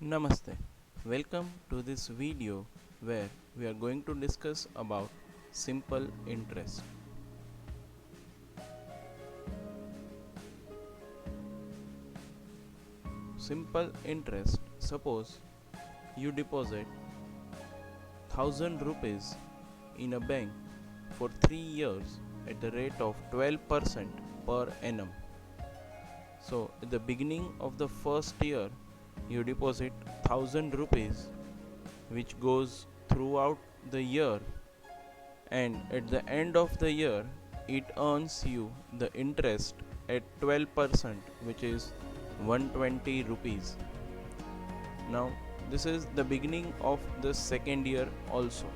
Namaste. Welcome to this video where we are going to discuss about simple interest. Simple interest. Suppose you deposit 1000 rupees in a bank for 3 years at the rate of 12% per annum. So at the beginning of the first year you deposit 1000 rupees which goes throughout the year, and at the end of the year it earns you the interest at 12%, which is 120 rupees. Now this is the beginning of the second year also.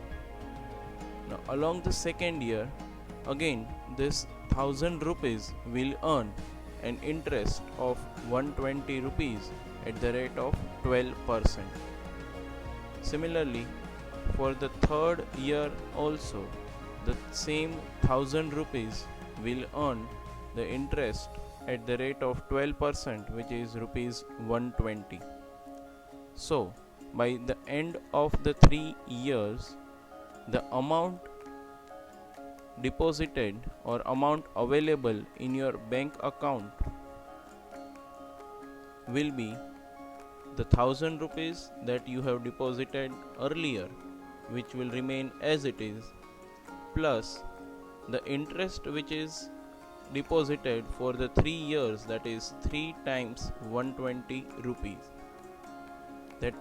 Now along the second year again this 1000 rupees will earn an interest of 120 rupees at the rate of 12%. Similarly, for the third year also, the same 1000 rupees will earn the interest at the rate of 12%, which is rupees 120. So, by the end of the 3 years, the amount deposited or amount available in your bank account will be the 1000 rupees that you have deposited earlier, which will remain as it is, plus the interest which is deposited for the 3 years, that is 3 times 120 rupees. That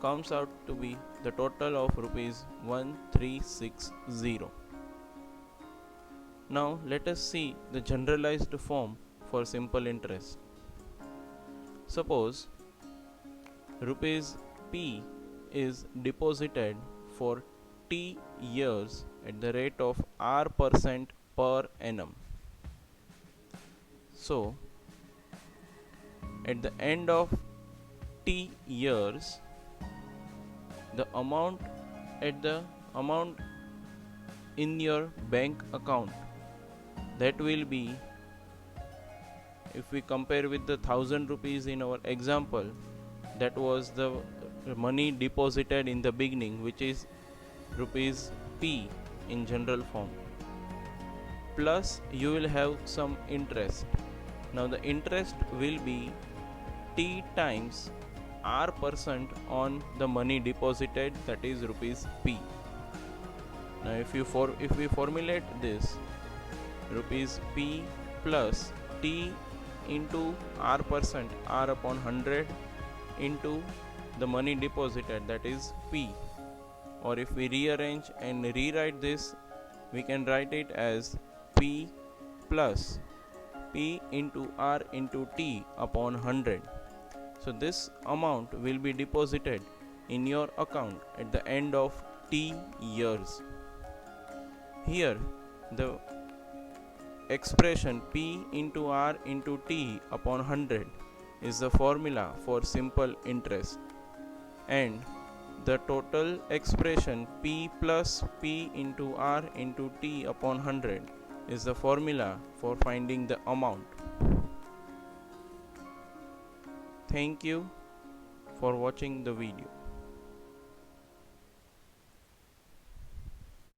comes out to be the total of rupees 1360. Now let us see the generalized form for simple interest. Suppose rupees P is deposited for T years at the rate of R% per annum. So, at the end of T years, the amount in your bank account, that will be, if we compare with the 1000 rupees in our example, that was the money deposited in the beginning, which is rupees P in general form, plus you will have some interest. Now the interest will be T times R% on the money deposited, that is rupees P. Now if we formulate this, rupees P plus T into R%, R upon 100, into the money deposited, that is P. Or if we rearrange and rewrite this, we can write it as P plus P into R into T upon 100. So this amount will be deposited in your account at the end of T years. Here the expression P into R into T upon 100 is the formula for simple interest, and the total expression P plus P into R into T upon 100 is the formula for finding the amount. Thank you for watching the video.